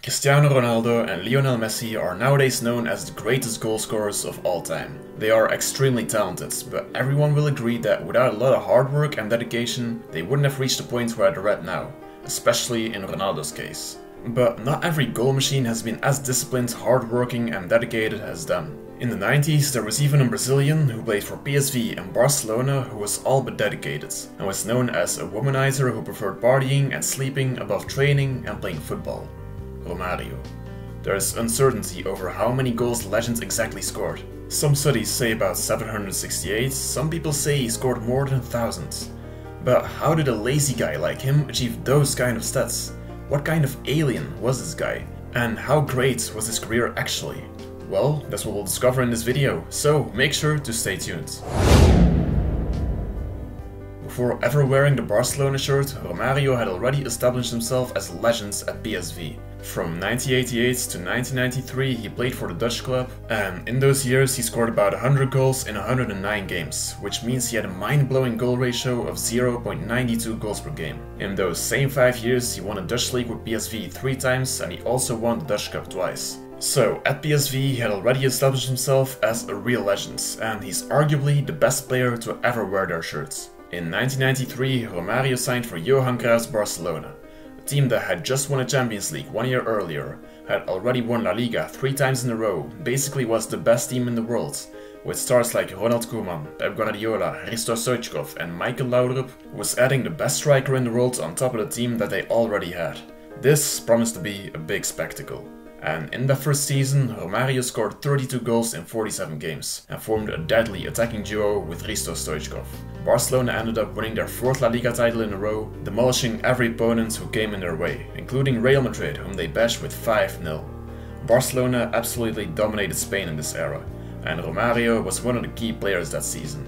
Cristiano Ronaldo and Lionel Messi are nowadays known as the greatest goal scorers of all time. They are extremely talented, but everyone will agree that without a lot of hard work and dedication, they wouldn't have reached the point where they're at now, especially in Ronaldo's case. But not every goal machine has been as disciplined, hardworking and dedicated as them. In the 90s, there was even a Brazilian who played for PSV and Barcelona who was all but dedicated, and was known as a womanizer who preferred partying and sleeping above training and playing football. Romário. There is uncertainty over how many goals the legend exactly scored. Some studies say about 768, some people say he scored more than 1,000. But how did a lazy guy like him achieve those kind of stats? What kind of alien was this guy? And how great was his career actually? Well, that's what we'll discover in this video, so make sure to stay tuned. Before ever wearing the Barcelona shirt, Romário had already established himself as a legend at PSV. From 1988 to 1993 he played for the Dutch club, and in those years he scored about 100 goals in 109 games, which means he had a mind-blowing goal ratio of 0.92 goals per game. In those same 5 years he won the Dutch league with PSV 3 times and he also won the Dutch Cup twice. So, at PSV he had already established himself as a real legend, and he's arguably the best player to ever wear their shirts. In 1993, Romário signed for Johan Cruijff's Barcelona, a team that had just won a Champions League 1 year earlier, had already won La Liga 3 times in a row, basically was the best team in the world, with stars like Ronald Koeman, Pep Guardiola, Hristo Stoichkov and Michael Laudrup, was adding the best striker in the world on top of the team that they already had. This promised to be a big spectacle. And in that first season, Romário scored 32 goals in 47 games and formed a deadly attacking duo with Hristo Stoichkov. Barcelona ended up winning their 4th La Liga title in a row, demolishing every opponent who came in their way, including Real Madrid, whom they bashed with 5-0. Barcelona absolutely dominated Spain in this era, and Romário was one of the key players that season.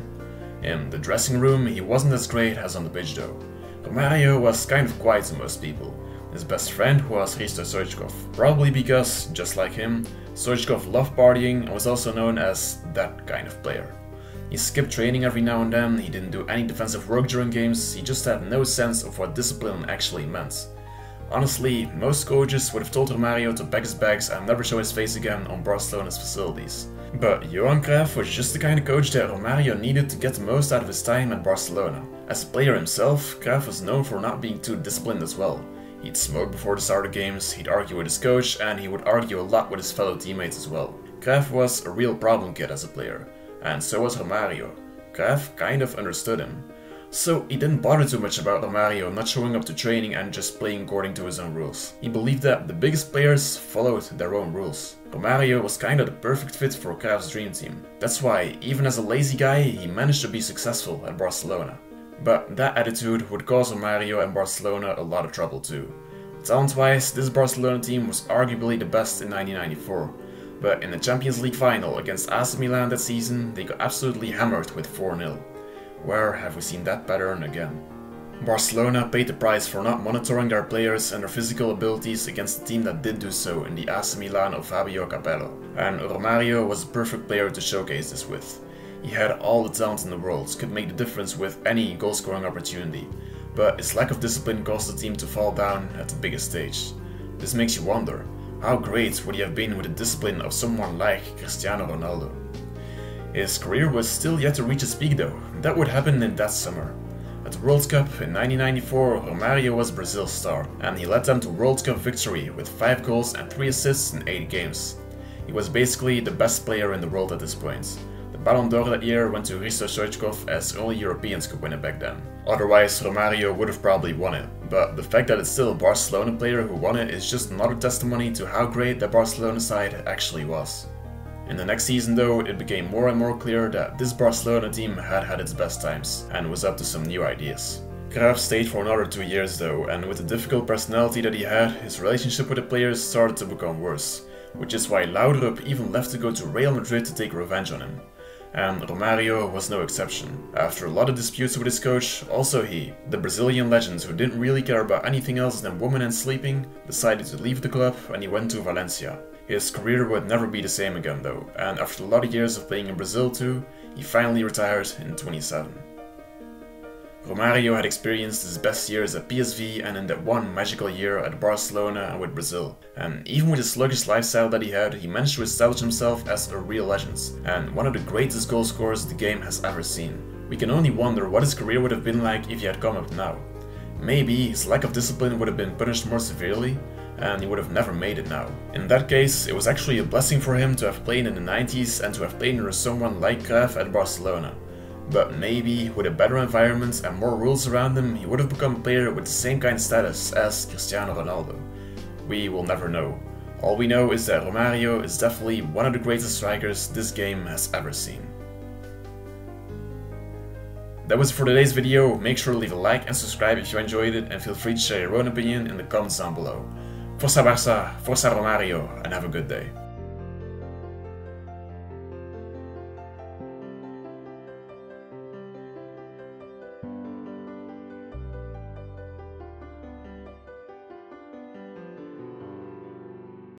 In the dressing room, he wasn't as great as on the pitch though. Romário was kind of quiet to most people. His best friend was Hristo Stoichkov, probably because, just like him, Stoichkov loved partying and was also known as that kind of player. He skipped training every now and then, he didn't do any defensive work during games, he just had no sense of what discipline actually meant. Honestly, most coaches would have told Romário to pack his bags and never show his face again on Barcelona's facilities. But Johan Cruijff was just the kind of coach that Romário needed to get the most out of his time at Barcelona. As a player himself, Cruijff was known for not being too disciplined as well. He'd smoke before the start of games, he'd argue with his coach, and he would argue a lot with his fellow teammates as well. Cruijff was a real problem kid as a player, and so was Romário. Cruijff kind of understood him. So he didn't bother too much about Romário not showing up to training and just playing according to his own rules. He believed that the biggest players followed their own rules. Romário was kinda the perfect fit for Cruijff's dream team. That's why, even as a lazy guy, he managed to be successful at Barcelona. But that attitude would cause Romário and Barcelona a lot of trouble too. Talent-wise, this Barcelona team was arguably the best in 1994, but in the Champions League final against AC Milan that season, they got absolutely hammered with 4-0. Where have we seen that pattern again? Barcelona paid the price for not monitoring their players and their physical abilities against a team that did do so in the AC Milan of Fabio Capello, and Romário was a perfect player to showcase this with. He had all the talent in the world, could make the difference with any goal-scoring opportunity, but his lack of discipline caused the team to fall down at the biggest stage. This makes you wonder, how great would he have been with the discipline of someone like Cristiano Ronaldo? His career was still yet to reach its peak though, that would happen in that summer. At the World Cup in 1994, Romário was Brazil's star, and he led them to World Cup victory with 5 goals and 3 assists in 8 games. He was basically the best player in the world at this point. Ballon d'Or that year went to Hristo Stoichkov, as only Europeans could win it back then. Otherwise, Romário would have probably won it, but the fact that it's still a Barcelona player who won it is just another testimony to how great that Barcelona side actually was. In the next season though, it became more and more clear that this Barcelona team had had its best times, and was up to some new ideas. Cruijff stayed for another 2 years though, and with the difficult personality that he had, his relationship with the players started to become worse, which is why Laudrup even left to go to Real Madrid to take revenge on him. And Romário was no exception. After a lot of disputes with his coach, also he, the Brazilian legend who didn't really care about anything else than women and sleeping, decided to leave the club and he went to Valencia. His career would never be the same again though, and after a lot of years of playing in Brazil too, he finally retired in 27. Romário had experienced his best years at PSV and in that one magical year at Barcelona and with Brazil. And even with the sluggish lifestyle that he had, he managed to establish himself as a real legend, and one of the greatest goal scorers the game has ever seen. We can only wonder what his career would have been like if he had come up now. Maybe his lack of discipline would have been punished more severely, and he would have never made it now. In that case, it was actually a blessing for him to have played in the 90s and to have played under someone like Cruyff at Barcelona. But maybe, with a better environment and more rules around him, he would have become a player with the same kind of status as Cristiano Ronaldo. We will never know. All we know is that Romário is definitely one of the greatest strikers this game has ever seen. That was it for today's video. Make sure to leave a like and subscribe if you enjoyed it, and feel free to share your own opinion in the comments down below. Força Barça, Força Romário, and have a good day.